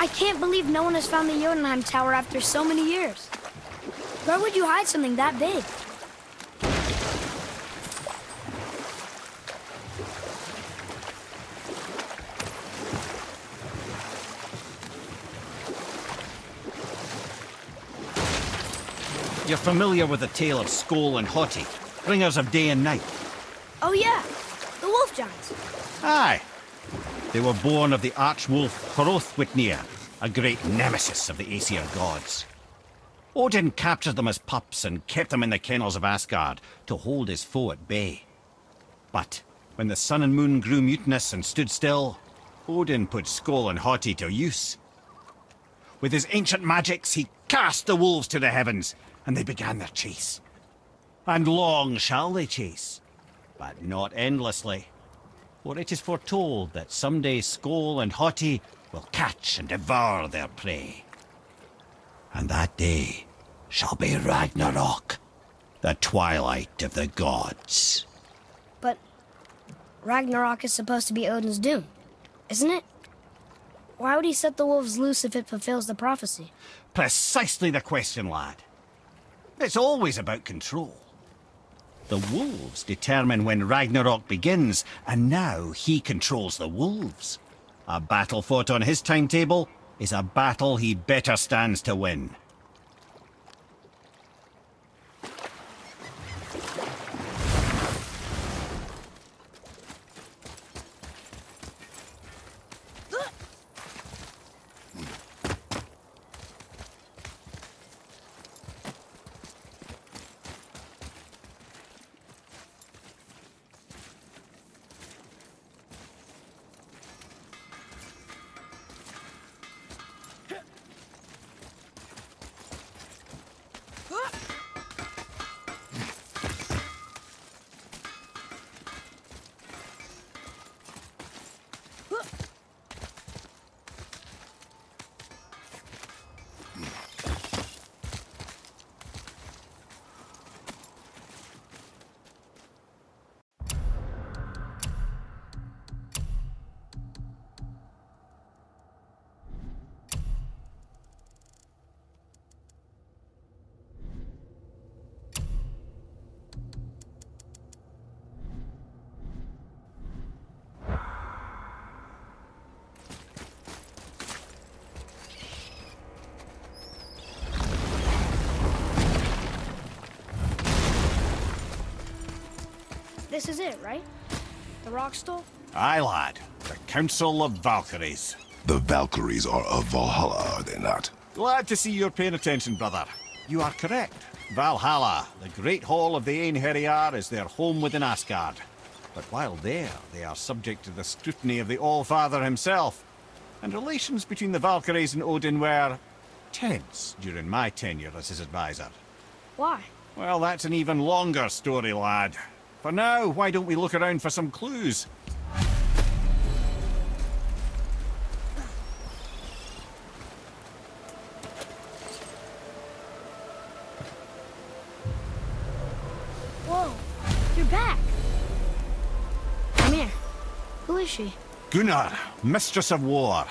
I can't believe no one has found the Jotunheim Tower after so many years. Where would you hide something that big? You're familiar with the tale of Skoll and Hoti, bringers of day and night? Oh yeah, the wolf giants. Aye. They were born of the arch-wolf Hrothwitnir, a great nemesis of the Aesir gods. Odin captured them as pups and kept them in the kennels of Asgard to hold his foe at bay. But when the sun and moon grew mutinous and stood still, Odin put Skoll and Hoti to use. With his ancient magics, he cast the wolves to the heavens, and they began their chase. And long shall they chase, but not endlessly. For it is foretold that someday Skoll and Hoti will catch and devour their prey. And that day shall be Ragnarok, the twilight of the gods. But Ragnarok is supposed to be Odin's doom, isn't it? Why would he set the wolves loose if it fulfills the prophecy? Precisely the question, lad. It's always about control. The wolves determine when Ragnarok begins, and now he controls the wolves. A battle fought on his timetable is a battle he better stands to win. This is it, right? The rock stool? Aye, lad. The Council of Valkyries. The Valkyries are of Valhalla, are they not? Glad to see you're paying attention, brother. You are correct. Valhalla, the great hall of the Einherjar, is their home within Asgard. But while there, they are subject to the scrutiny of the All-Father himself. And relations between the Valkyries and Odin were tense during my tenure as his advisor. Why? Well, that's an even longer story, lad. For now, why don't we look around for some clues? Whoa, you're back. Come here. Who is she? Gunnar, Mistress of War.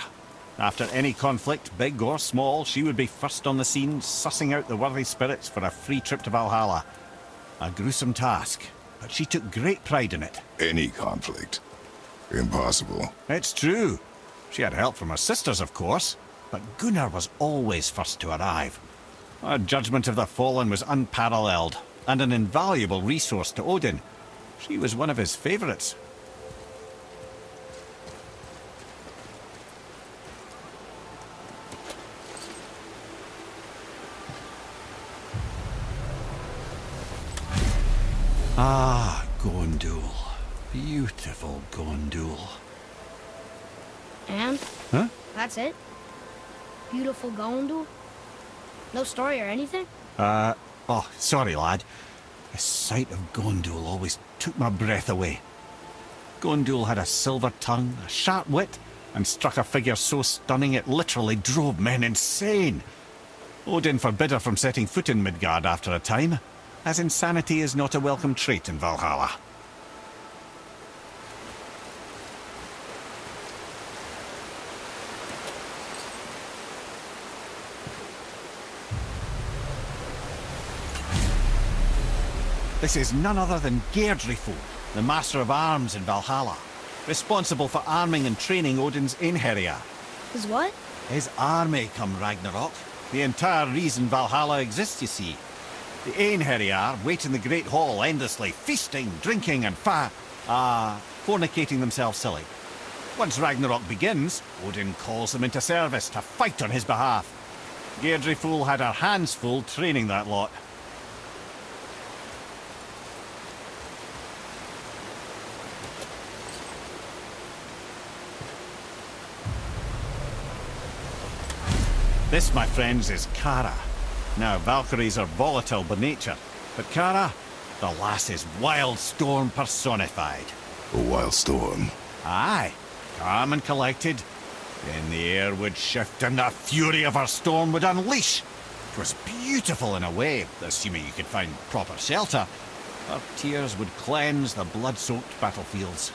After any conflict, big or small, she would be first on the scene, sussing out the worthy spirits for a free trip to Valhalla. A gruesome task, but she took great pride in it. Any conflict. Impossible. It's true. She had help from her sisters, of course, but Gunnar was always first to arrive. Her judgment of the fallen was unparalleled, and an invaluable resource to Odin. She was one of his favourites. Ah, Gondul. Beautiful Gondul. And? Huh? That's it? Beautiful Gondul? No story or anything? Oh, sorry, lad. The sight of Gondul always took my breath away. Gondul had a silver tongue, a sharp wit, and struck a figure so stunning it literally drove men insane. Odin forbid her from setting foot in Midgard after a time, as insanity is not a welcome trait in Valhalla. This is none other than G.O.W, the Master of Arms in Valhalla, responsible for arming and training Odin's Einherjar. His what? His army come Ragnarok. The entire reason Valhalla exists, you see. The Einherjar wait in the Great Hall endlessly, feasting, drinking and fornicating themselves silly. Once Ragnarok begins, Odin calls them into service to fight on his behalf. G.O.W had her hands full training that lot. This, my friends, is Kara. Now, Valkyries are volatile by nature, but Kara, the lass is wild storm personified. A wild storm. Aye, calm and collected. Then the air would shift and the fury of her storm would unleash. 'Twas beautiful in a way, assuming you could find proper shelter. Her tears would cleanse the blood-soaked battlefields.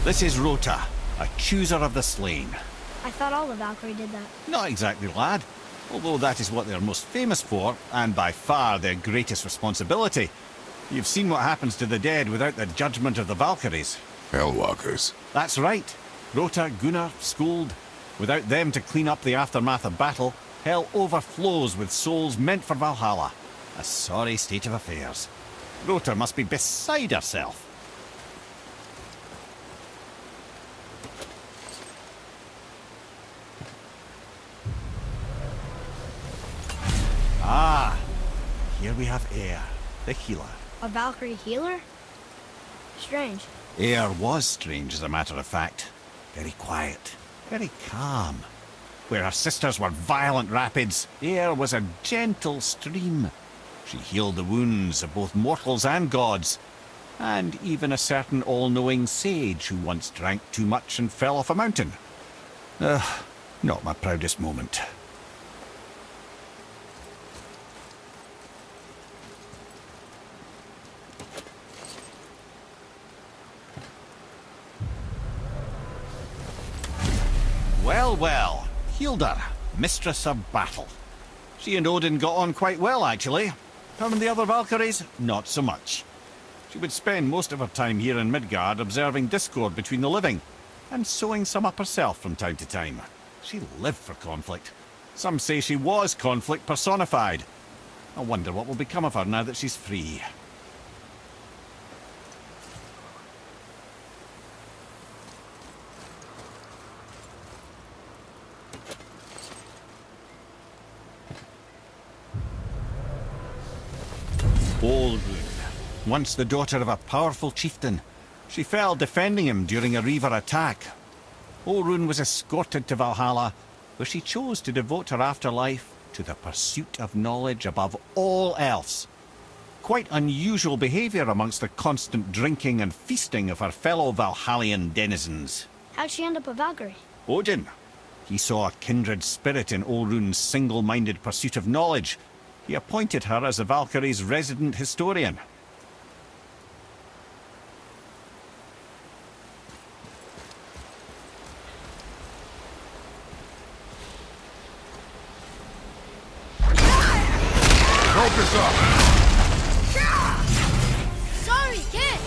This is Rota, a chooser of the slain. I thought all the Valkyrie did that. Not exactly, lad. Although that is what they're most famous for, and by far their greatest responsibility. You've seen what happens to the dead without the judgment of the Valkyries. Hellwalkers. That's right. Rota, Gunnar, Skuld. Without them to clean up the aftermath of battle, hell overflows with souls meant for Valhalla. A sorry state of affairs. Rota must be beside herself. Ah, here we have Eir, the healer. A Valkyrie healer? Strange. Eir was strange, as a matter of fact. Very quiet, very calm. Where her sisters were violent rapids, Eir was a gentle stream. She healed the wounds of both mortals and gods, and even a certain all-knowing sage who once drank too much and fell off a mountain. Not my proudest moment. Well, well, Hilda, mistress of battle. She and Odin got on quite well, actually. Her and the other Valkyries, not so much. She would spend most of her time here in Midgard observing discord between the living, and sewing some up herself from time to time. She lived for conflict. Some say she was conflict personified. I wonder what will become of her now that she's free. Olrun, once the daughter of a powerful chieftain. She fell defending him during a Reaver attack. Olrun was escorted to Valhalla, where she chose to devote her afterlife to the pursuit of knowledge above all else. Quite unusual behaviour amongst the constant drinking and feasting of her fellow Valhallian denizens. How'd she end up a Valkyrie? Odin. He saw a kindred spirit in Olrun's single-minded pursuit of knowledge. He appointed her as the Valkyrie's resident historian. Focus up! Sorry, kid!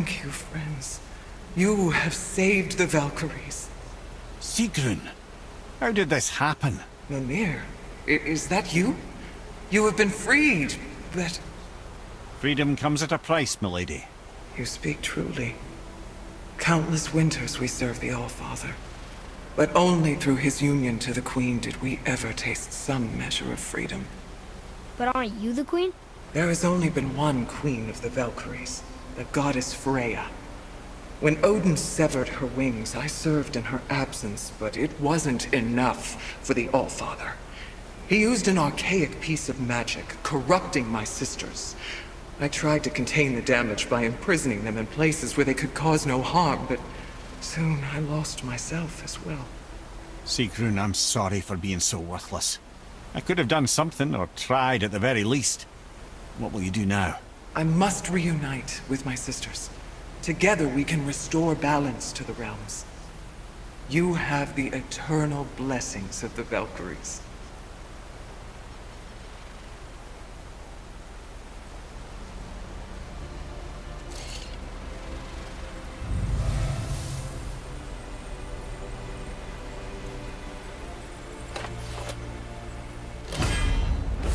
Thank you, friends. You have saved the Valkyries. Sigrun, how did this happen? Mimir, is that you? You have been freed, but... Freedom comes at a price, milady. You speak truly. Countless winters we serve the All-Father. But only through his union to the Queen did we ever taste some measure of freedom. But aren't you the queen? There has only been one Queen of the Valkyries, the goddess Freya. When Odin severed her wings, I served in her absence, but it wasn't enough for the All-Father. He used an archaic piece of magic, corrupting my sisters. I tried to contain the damage by imprisoning them in places where they could cause no harm, but soon I lost myself as well. Sigrun, I'm sorry for being so worthless. I could have done something, or tried at the very least. What will you do now? I must reunite with my sisters. Together we can restore balance to the realms. You have the eternal blessings of the Valkyries.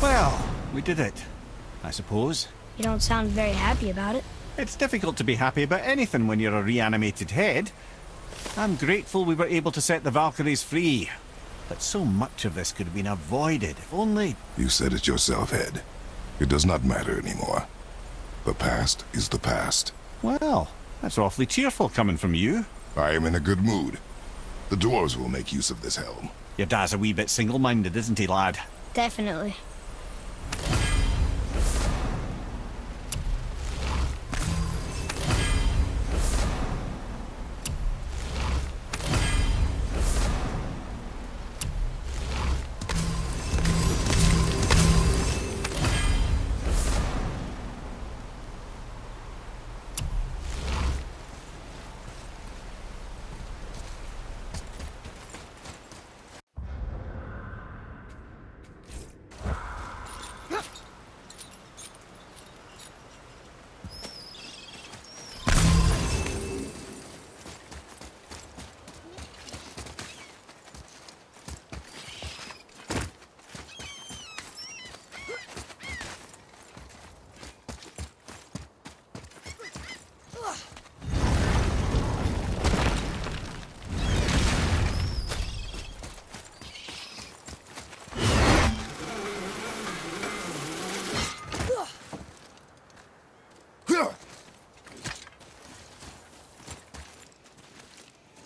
Well, we did it, I suppose. You don't sound very happy about it. It's difficult to be happy about anything when you're a reanimated head. I'm grateful we were able to set the Valkyries free. But so much of this could have been avoided, if only... You said it yourself, Head. It does not matter anymore. The past is the past. Well, that's awfully cheerful coming from you. I am in a good mood. The dwarves will make use of this helm. Your dad's a wee bit single-minded, isn't he, lad? Definitely.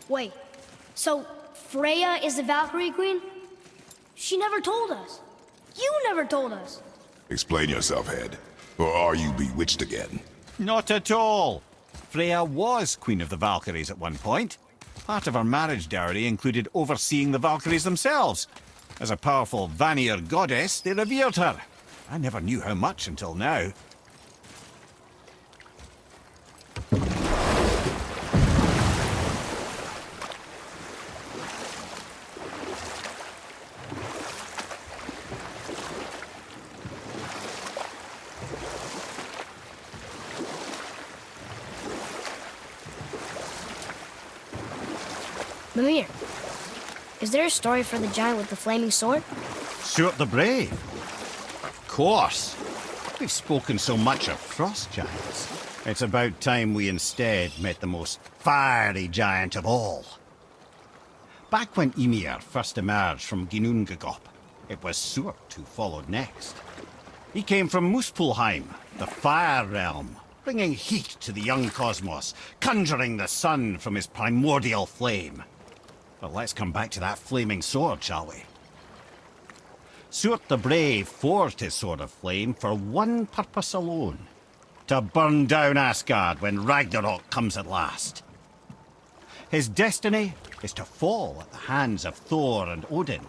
Wait, so Freya is the Valkyrie Queen? She never told us. You never told us. Explain yourself, Head. Or are you bewitched again? Not at all. Freya was Queen of the Valkyries at one point. Part of her marriage dowry included overseeing the Valkyries themselves. As a powerful Vanir goddess, they revered her. I never knew how much until now. Mimir, is there a story for the giant with the flaming sword? Stuart the Brave? Of course. We've spoken so much of frost giants. It's about time we instead met the most fiery giant of all. Back when Ymir first emerged from G.O.W, it was Stuart who followed next. He came from Muspelheim, the fire realm, bringing heat to the young cosmos, conjuring the sun from his primordial flame. But let's come back to that flaming sword, shall we? Stuart the Brave forged his sword of flame for one purpose alone: to burn down Asgard when Ragnarok comes at last. His destiny is to fall at the hands of Thor and Odin,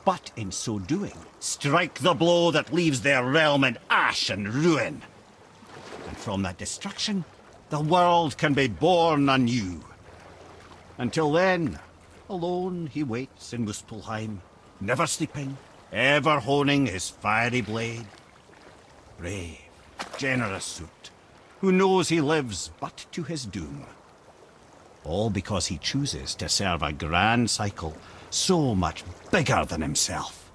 but in so doing, strike the blow that leaves their realm in ash and ruin. And from that destruction, the world can be born anew. Until then, alone he waits in Muspelheim, never sleeping, ever honing his fiery blade. Brave, generous Surt, who knows he lives but to his doom. All because he chooses to serve a grand cycle so much bigger than himself.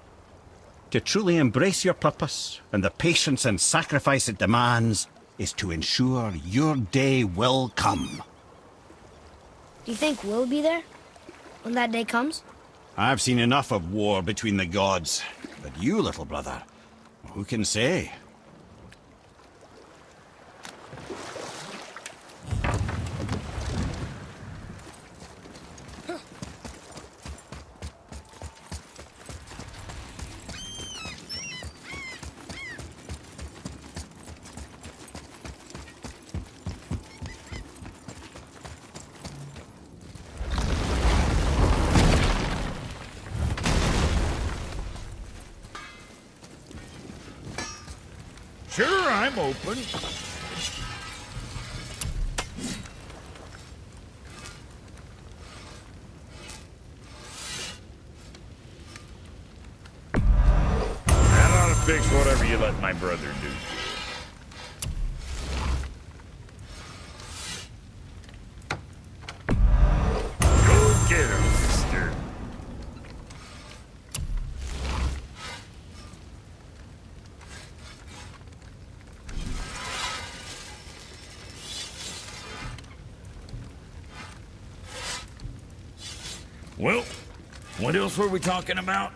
To truly embrace your purpose and the patience and sacrifice it demands is to ensure your day will come. Do you think we'll be there when that day comes? I've seen enough of war between the gods, but you, little brother, who can say? Sure, I'm open. That ought to fix whatever you let my brother do. Go get him, mister. Well, what else were we talking about?